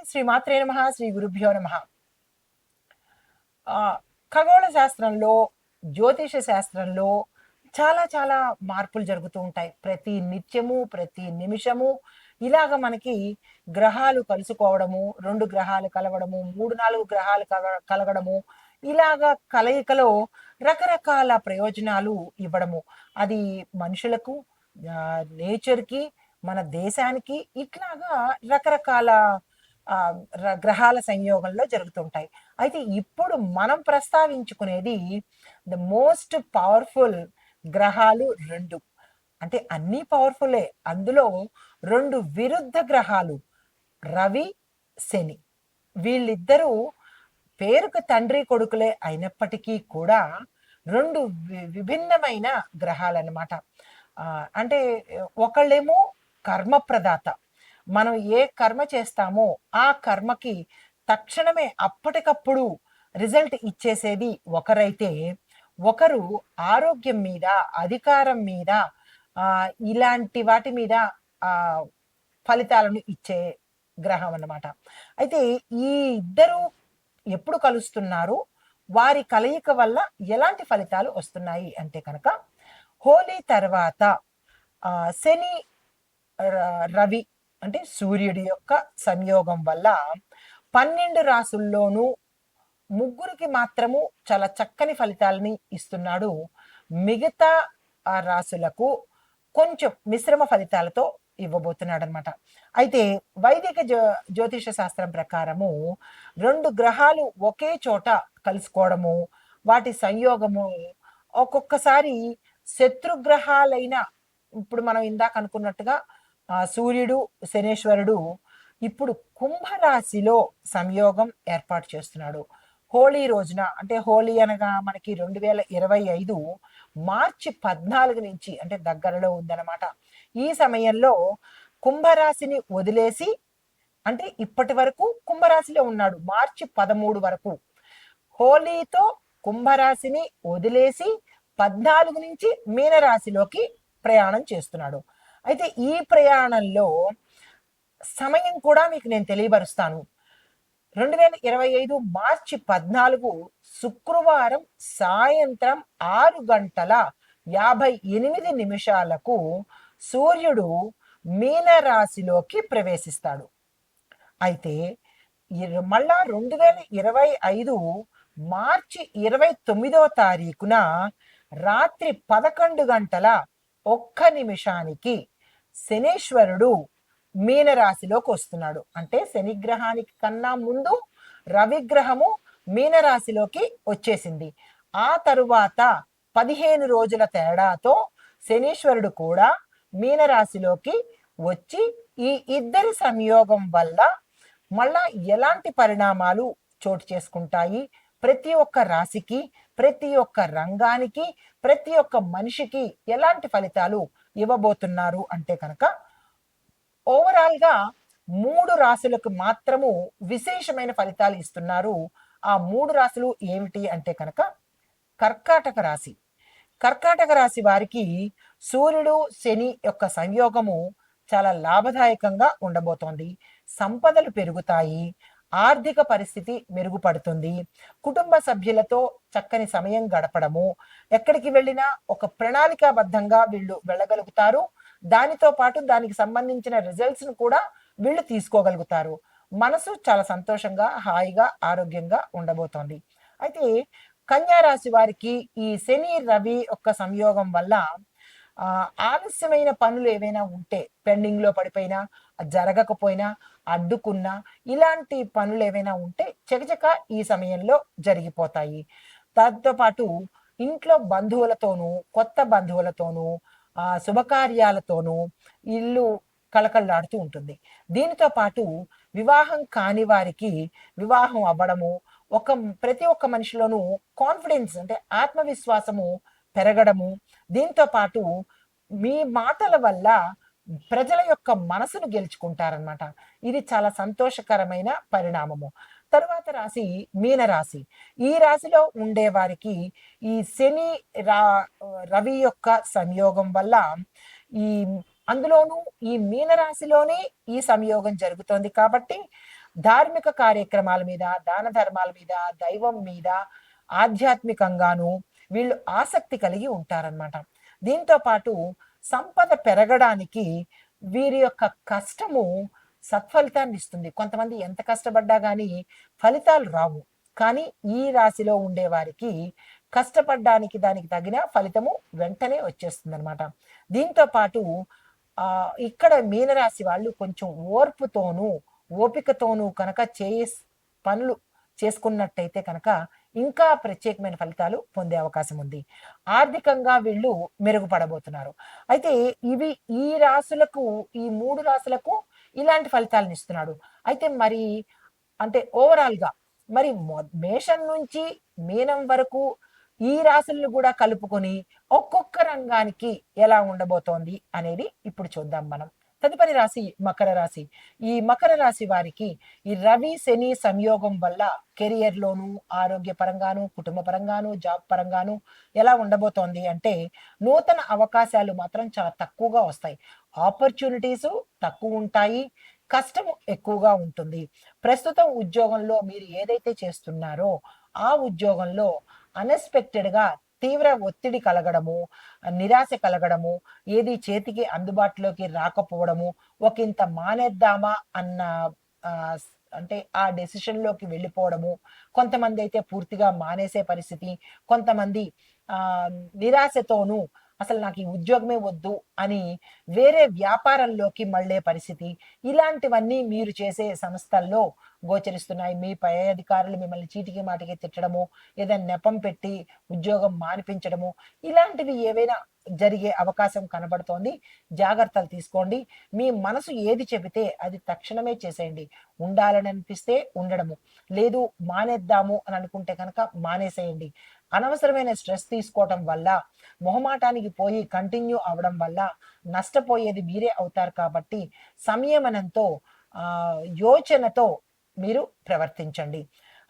శ్రీమాత్రే నమః. శ్రీ గురుభ్యో నమః. ఖగోళ శాస్త్రంలో, జ్యోతిష శాస్త్రంలో చాలా చాలా మార్పులు జరుగుతూ ఉంటాయి. ప్రతి నిత్యము, ప్రతి నిమిషము ఇలాగ మనకి గ్రహాలు కలుసుకోవడము, 2 గ్రహాలు కలవడము, 3, 4 గ్రహాలు కలగడము, ఇలాగ కలయికలో రకరకాల ప్రయోజనాలు ఇవ్వడము. అది మనుషులకు, నేచర్‌కి, మన దేశానికి ఇట్లాగా రకరకాల గ్రహాల సంయోగంలో జరుగుతుంటాయి. అయితే ఇప్పుడు మనం ప్రస్తావించుకునేది ద మోస్ట్ పవర్ఫుల్ గ్రహాలు 2. అంటే అన్నీ పవర్ఫుల్లే. అందులో 2 విరుద్ధ గ్రహాలు రవి, శని. వీళ్ళిద్దరూ పేరుకు తండ్రి కొడుకులే అయినప్పటికీ కూడా 2 విభిన్నమైన గ్రహాలన్నమాట. అంటే ఒకళ్ళేమో కర్మప్రదాత. మనం ఏ కర్మ చేస్తామో ఆ కర్మకి తక్షణమే అప్పటికప్పుడు రిజల్ట్ ఇచ్చేసేది ఒకరైతే, ఒకరు ఆరోగ్యం మీద, అధికారం మీద, ఇలాంటి వాటి మీద ఫలితాలను ఇచ్చే గ్రహం అన్నమాట. అయితే ఈ ఇద్దరు ఎప్పుడు కలుస్తున్నారు, వారి కలయిక వల్ల ఎలాంటి ఫలితాలు వస్తున్నాయి అంటే కనుక, హోలీ తర్వాత శని, రవి అంటే సూర్యుడి యొక్క సంయోగం వల్ల 12 రాసుల్లోనూ ముగ్గురికి మాత్రము చాలా చక్కని ఫలితాలని ఇస్తున్నాడు. మిగతా ఆ రాసులకు కొంచెం మిశ్రమ ఫలితాలతో ఇవ్వబోతున్నాడు అనమాట. అయితే వైదిక జ్యోతిష శాస్త్రం ప్రకారము 2 గ్రహాలు ఒకే చోట కలుసుకోవడము, వాటి సంయోగము ఒక్కొక్కసారి శత్రుగ్రహాలైన, ఇప్పుడు మనం ఇందాక అనుకున్నట్టుగా సూర్యుడు, శనేశ్వరుడు ఇప్పుడు కుంభరాశిలో సంయోగం ఏర్పాటు చేస్తున్నాడు. హోళీ రోజున, అంటే హోళీ అనగా మనకి 2025 మార్చి 14 నుంచి, అంటే దగ్గరలో ఉందన్నమాట. ఈ సమయంలో కుంభరాశిని వదిలేసి, అంటే ఇప్పటి వరకు కుంభరాశిలో ఉన్నాడు మార్చి 13 వరకు. హోలీతో కుంభరాశిని వదిలేసి 14 నుంచి మీనరాశిలోకి ప్రయాణం చేస్తున్నాడు. అయితే ఈ ప్రయాణంలో సమయం కూడా మీకు నేను తెలియపరుస్తాను. 2025 మార్చి 14 శుక్రవారం సాయంత్రం 6:58 సూర్యుడు మీనరాశిలోకి ప్రవేశిస్తాడు. అయితే మళ్ళా 2025 మార్చి 29 రాత్రి 11:01 శనేశ్వరుడు మీనరాశిలోకి వస్తున్నాడు. అంటే శనిగ్రహానికి కన్నా ముందు రవిగ్రహము మీనరాశిలోకి వచ్చేసింది. ఆ తరువాత 15 రోజుల తేడాతో శనీశ్వరుడు కూడా మీనరాశిలోకి వచ్చి, ఈ ఇద్దరి సంయోగం వల్ల మళ్ళా ఎలాంటి పరిణామాలు చోటు చేసుకుంటాయి, ప్రతి ఒక్క రాశికి, ప్రతి ఒక్క రంగానికి, ప్రతి ఒక్క మనిషికి ఎలాంటి ఫలితాలు ఇవ్వబోతున్నారు అంటే కనుక, ఓవరాల్ గా 3 రాశులకు మాత్రము విశేషమైన ఫలితాలు ఇస్తున్నారు. ఆ 3 రాశులు ఏమిటి అంటే కనుక, కర్కాటక రాశి. కర్కాటక రాశి వారికి సూర్యుడు, శని యొక్క సంయోగము చాలా లాభదాయకంగా ఉండబోతోంది. సంపదలు పెరుగుతాయి, ఆర్థిక పరిస్థితి మెరుగుపడుతుంది, కుటుంబ సభ్యులతో చక్కని సమయం గడపడము, ఎక్కడికి వెళ్ళినా ఒక ప్రణాళికాబద్ధంగా వీళ్ళు వెళ్ళగలుగుతారు. దానితో పాటు దానికి సంబంధించిన రిజల్ట్స్ను కూడా వీళ్ళు తీసుకోగలుగుతారు. మనసు చాలా సంతోషంగా, హాయిగా, ఆరోగ్యంగా ఉండబోతోంది. అయితే కన్యా రాశి వారికి ఈ శని, రవి యొక్క సంయోగం వల్ల ఆలస్యమైన పనులు ఏవైనా ఉంటే, పెండింగ్లో పడిపోయినా, జరగకపోయినా, అడ్డుకున్నా, ఇలాంటి పనులు ఏవైనా ఉంటే చకచక ఈ సమయంలో జరిగిపోతాయి. దాంతో పాటు ఇంట్లో బంధువులతోనూ, కొత్త బంధువులతోనూ, శుభకార్యాలతోనూ ఇల్లు కళకళలాడుతూ ఉంటుంది. దీనితో పాటు వివాహం కాని వారికి వివాహం అవ్వడము, ప్రతి ఒక్క మనిషిలోనూ కాన్ఫిడెన్స్, అంటే ఆత్మవిశ్వాసము పెరగడము, దీంతో పాటు మీ మాటల వల్ల ప్రజల యొక్క మనసును గెలుచుకుంటారనమాట. ఇది చాలా సంతోషకరమైన పరిణామము. తరువాత రాశి మీనరాశి. ఈ రాశిలో ఉండే వారికి ఈ శని, రవి యొక్క సంయోగం వల్ల ఈ అందులోనూ ఈ మీనరాశిలోనే ఈ సంయోగం జరుగుతోంది కాబట్టి ధార్మిక కార్యక్రమాల మీద, దాన ధర్మాల మీద, దైవం మీద ఆధ్యాత్మికంగాను వీళ్ళు ఆసక్తి కలిగి ఉంటారనమాట. దీంతో పాటు సంపద పెరగడానికి వీరి యొక్క కష్టము సత్ఫలితాన్ని ఇస్తుంది. కొంతమంది ఎంత కష్టపడ్డా కానీ ఫలితాలు రావు. కానీ ఈ రాశిలో ఉండే వారికి కష్టపడ్డానికి దానికి తగిన ఫలితము వెంటనే వచ్చేస్తుంది అనమాట. దీంతో పాటు ఇక్కడ మీనరాశి వాళ్ళు కొంచెం ఓర్పుతోనూ ఓపికతోనూ కనుక పనులు చేసుకున్నట్టయితే కనుక ఇంకా ప్రత్యేకమైన ఫలితాలు పొందే అవకాశం ఉంది. ఆర్థికంగా వీళ్ళు మెరుగుపడబోతున్నారు. అయితే ఇవి ఈ రాశులకు, ఈ 3 రాశులకు ఇలాంటి ఫలితాలను ఇస్తున్నాడు. అయితే మరి అంటే ఓవరాల్గా మరి మేషం నుంచి మీనం వరకు ఈ రాశులను కూడా కలుపుకొని ఒక్కొక్క రంగానికి ఎలా ఉండబోతోంది అనేది ఇప్పుడు చూద్దాం మనం. తదుపరి రాశి మకర రాశి. ఈ మకర రాశి వారికి ఈ రవి శని సంయోగం వల్ల కెరియర్లోను, ఆరోగ్య పరంగాను, కుటుంబ పరంగాను, జాబ్ పరంగాను ఎలా ఉండబోతోంది అంటే నూతన అవకాశాలు మాత్రం చాలా తక్కువగా వస్తాయి. ఆపర్చునిటీస్ తక్కువ ఉంటాయి, కష్టం ఎక్కువగా ఉంటుంది. ప్రస్తుతం ఉద్యోగంలో మీరు ఏదైతే చేస్తున్నారో ఆ ఉద్యోగంలో అన్ఎక్స్పెక్టెడ్గా తీవ్ర ఒత్తిడి కలగడము, నిరాశ కలగడము, ఏది చేతికి అందుబాటులోకి రాకపోవడము, ఒకంత మానేద్దామా అన్న అంటే ఆ డెసిషన్లోకి వెళ్ళిపోవడము, కొంతమంది అయితే పూర్తిగా మానేసే పరిస్థితి, కొంతమంది నిరాశతోనూ అసలు నాకు ఈ ఉద్యోగమే వద్దు అని వేరే వ్యాపారంలోకి మళ్ళే పరిస్థితి, ఇలాంటివన్నీ మీరు చేసే సంస్థల్లో గోచరిస్తున్నాయి. మీ పై అధికారులు మిమ్మల్ని చీటికి మాటికి తిట్టడము, ఏదైనా నెపం పెట్టి ఉద్యోగం మానిపించడము, ఇలాంటివి ఏవైనా జరిగే అవకాశం కనబడుతోంది. జాగ్రత్తలు తీసుకోండి. మీ మనసు ఏది చెబితే అది తక్షణమే చేసేయండి. ఉండాలని అనిపిస్తే ఉండడము, లేదు మానేద్దాము అని అనుకుంటే కనుక మానేసేయండి. అనవసరమైన స్ట్రెస్ తీసుకోవటం వల్ల, మొహమాటానికి పోయి కంటిన్యూ అవడం వల్ల నష్టపోయేది మీరే అవుతారు. కాబట్టి సంయమనంతో యోచనతో మీరు ప్రవర్తించండి.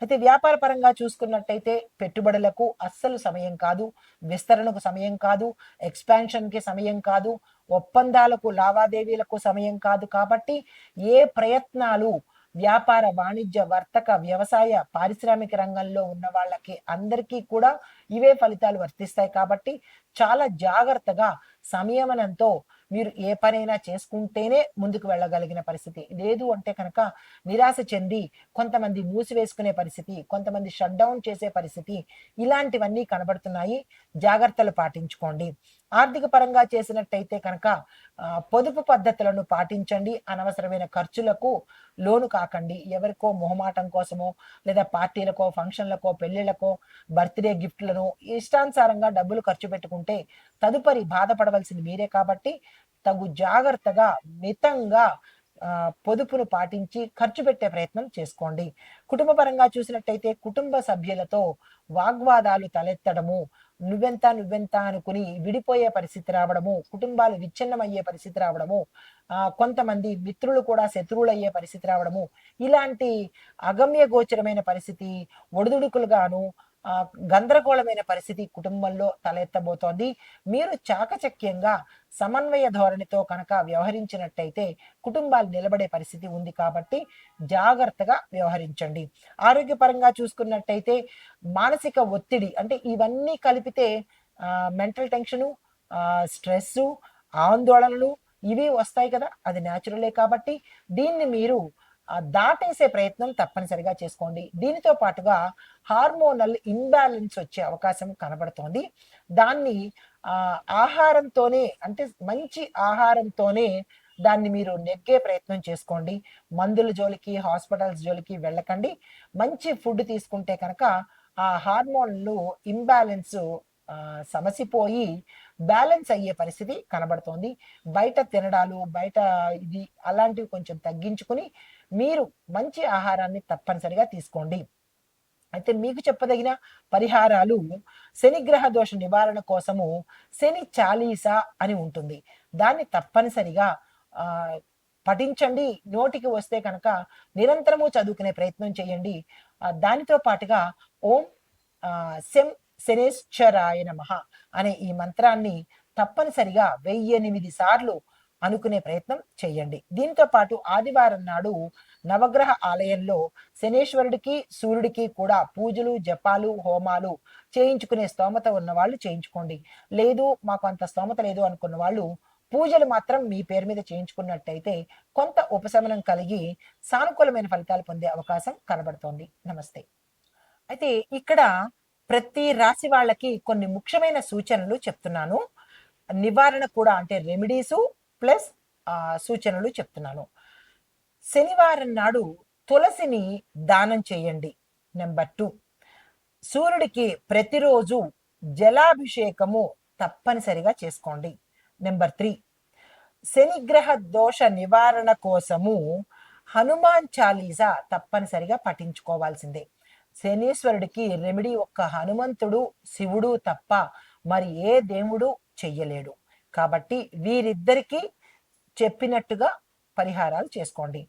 అయితే వ్యాపార పరంగా చూసుకున్నట్టయితే పెట్టుబడులకు అస్సలు సమయం కాదు, విస్తరణకు సమయం కాదు, ఎక్స్పాన్షన్కి సమయం కాదు, ఒప్పందాలకు లావాదేవీలకు సమయం కాదు. కాబట్టి ఏ ప్రయత్నాలు వ్యాపార, వాణిజ్య, వర్తక, వ్యవసాయ, పారిశ్రామిక రంగంలో ఉన్న వాళ్ళకి అందరికీ కూడా ఇవే ఫలితాలు వర్తిస్తాయి. కాబట్టి చాలా జాగ్రత్తగా సంయమనంతో మీరు ఏ పనైనా చేసుకుంటేనే ముందుకు వెళ్ళగలిగిన పరిస్థితి. లేదు అంటే కనుక నిరాశ చెంది కొంతమంది మూసివేసుకునే పరిస్థితి, కొంతమంది షట్ డౌన్ చేసే పరిస్థితి, ఇలాంటివన్నీ కనబడుతున్నాయి. జాగ్రత్తలు పాటించుకోండి. ఆర్థిక పరంగా చేసినట్టయితే కనుక పొదుపు పద్ధతులను పాటించండి. అనవసరమైన ఖర్చులకు లోను కాకండి. ఎవరికో మొహమాటం కోసమో, లేదా పార్టీలకో, ఫంక్షన్లకో, పెళ్లిళ్లకో, బర్త్డే గిఫ్ట్లను ఇష్టానుసారంగా డబ్బులు ఖర్చు పెట్టుకుంటే తదుపరి బాధపడవలసింది మీరే. కాబట్టి తగు జాగ్రత్తగా మితంగా పొదుపును పాటించి ఖర్చు పెట్టే ప్రయత్నం చేసుకోండి. కుటుంబ పరంగా చూసినట్టయితే కుటుంబ సభ్యులతో వాగ్వాదాలు తలెత్తడము, నువ్వెంత అనుకుని విడిపోయే పరిస్థితి రావడము, కుటుంబాలు విచ్ఛిన్నమయ్యే పరిస్థితి రావడము, కొంతమంది మిత్రులు కూడా శత్రువులు అయ్యే పరిస్థితి రావడము, ఇలాంటి అగమ్య గోచరమైన పరిస్థితి, ఒడిదుడుకులుగాను గందరగోళమైన పరిస్థితి కుటుంబంలో తలెత్తబోతోంది. మీరు చాకచక్యంగా సమన్వయ ధోరణితో కనుక వ్యవహరించినట్టయితే కుటుంబాలు నిలబడే పరిస్థితి ఉంది. కాబట్టి జాగ్రత్తగా వ్యవహరించండి. ఆరోగ్యపరంగా చూసుకున్నట్టయితే మానసిక ఒత్తిడి అంటే ఇవన్నీ కలిపితే మెంటల్ టెన్షను, స్ట్రెస్సు, ఆందోళనలు ఇవి వస్తాయి కదా, అది న్యాచురలే. కాబట్టి దీన్ని మీరు దాటేసే ప్రయత్నం తప్పనిసరిగా చేసుకోండి. దీనితో పాటుగా హార్మోనల్ ఇన్బ్యాలెన్స్ వచ్చే అవకాశం కనబడుతోంది. దాన్ని ఆహారంతోనే, అంటే మంచి ఆహారంతోనే దాన్ని మీరు నెగ్గే ప్రయత్నం చేసుకోండి. మందుల జోలికి, హాస్పిటల్స్ జోలికి వెళ్ళకండి. మంచి ఫుడ్ తీసుకుంటే కనుక ఆ హార్మోన్లు ఇంబ్యాలెన్స్ సమసిపోయి బ్యాలెన్స్ అయ్యే పరిస్థితి కనబడుతోంది. బయట తినడాలు, బయట ఇది అలాంటివి కొంచెం తగ్గించుకుని మీరు మంచి ఆహారాన్ని తప్పనిసరిగా తీసుకోండి. అయితే మీకు చెప్పదగిన పరిహారాలు, శనిగ్రహ దోష నివారణ కోసము శని చాలీసా అని ఉంటుంది. దాన్ని తప్పనిసరిగా పఠించండి. నోటికి వస్తే కనుక నిరంతరము చదువుకునే ప్రయత్నం చేయండి. దానితో పాటుగా ఓం శం శనేశ్వరాయ నమః అనే ఈ మంత్రాన్ని తప్పనిసరిగా 1008 సార్లు అనుకునే ప్రయత్నం చేయండి. దీంతో పాటు ఆదివారం నాడు నవగ్రహ ఆలయంలో శనేశ్వరుడికి సూర్యుడికి కూడా పూజలు జపాలు హోమాలు చేయించుకునే స్తోమత ఉన్న వాళ్ళు చేయించుకోండి. లేదు మాకు అంత స్తోమత లేదు అనుకున్న వాళ్ళు పూజలు మాత్రం మీ పేరు మీద చేయించుకున్నట్టయితే కొంత ఉపశమనం కలిగి సానుకూలమైన ఫలితాలు పొందే అవకాశం కనబడుతోంది. నమస్తే. అయితే ఇక్కడ ప్రతి రాశి వాళ్ళకి కొన్ని ముఖ్యమైన సూచనలు చెప్తున్నాను. నివారణ కూడా అంటే రెమెడీసు ప్లస్ సూచనలు చెప్తున్నాను. శనివారం నాడు తులసిని దానం చేయండి. నెంబర్ 2, సూర్యుడికి ప్రతిరోజు జలాభిషేకము తప్పనిసరిగా చేసుకోండి. నెంబర్ 3, శనిగ్రహ దోష నివారణ కోసము హనుమాన్ చాలీసా తప్పనిసరిగా పఠించుకోవాల్సిందే. శనీశ్వరుడికి రెమెడీ ఒక్క హనుమంతుడు శివుడు తప్ప మరి ఏ దేవుడు చెయ్యలేడు. కాబట్టి వీరిద్దరికీ చెప్పినట్టుగా పరిహారాలు చేసుకోండి.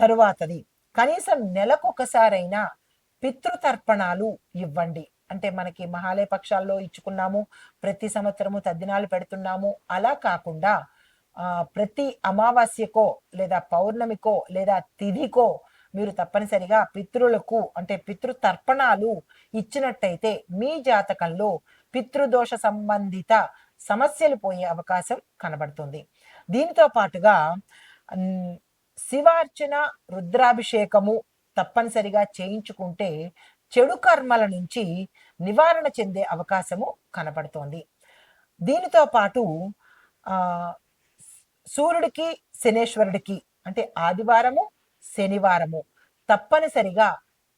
తరువాతది కనీసం నెలకొకసారైనా పితృతర్పణాలు ఇవ్వండి. అంటే మనకి మహాలయ పక్షాల్లో ఇచ్చుకున్నాము, ప్రతి సంవత్సరము తద్దినాలు పెడుతున్నాము, అలా కాకుండా ప్రతి అమావాస్యకో లేదా పౌర్ణమికో లేదా తిథికో మీరు తప్పనిసరిగా పితృలకు అంటే పితృతర్పణాలు ఇచ్చినట్టయితే మీ జాతకంలో పితృదోష సంబంధిత సమస్యలు పోయే అవకాశం కనబడుతుంది. దీనితో పాటుగా శివార్చన రుద్రాభిషేకము తప్పనిసరిగా చేయించుకుంటే చెడు కర్మల నుంచి నివారణ చెందే అవకాశము కనబడుతోంది. దీనితో పాటు సూర్యుడికి శనేశ్వరుడికి అంటే ఆదివారము శనివారము తప్పనిసరిగా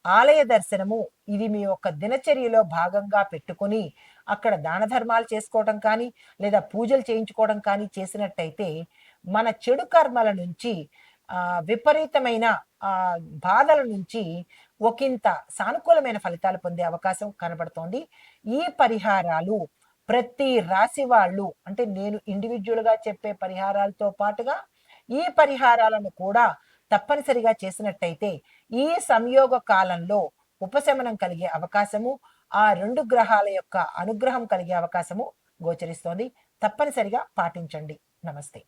ఆలయ దర్శనము ఇది మీ యొక్క దినచర్యలో భాగంగా పెట్టుకుని అక్కడ దాన ధర్మాలు చేసుకోవడం కానీ లేదా పూజలు చేయించుకోవడం కానీ చేసినట్టయితే మన చెడు కర్మల నుంచి విపరీతమైన బాధల నుంచి ఒకంత సానుకూలమైన ఫలితాలు పొందే అవకాశం కనబడుతోంది. ఈ పరిహారాలు ప్రతి రాశి వాళ్ళు అంటే నేను ఇండివిజువల్గా చెప్పే పరిహారాలతో పాటుగా ఈ పరిహారాలను కూడా తప్పనిసరిగా చేసినట్టయితే ఈ సంయోగ కాలంలో ఉపశమనం కలిగే అవకాశము, ఆ 2 గ్రహాల యొక్క అనుగ్రహం కలిగే అవకాశము గోచరిస్తోంది. తప్పనిసరిగా పాటించండి. నమస్తే.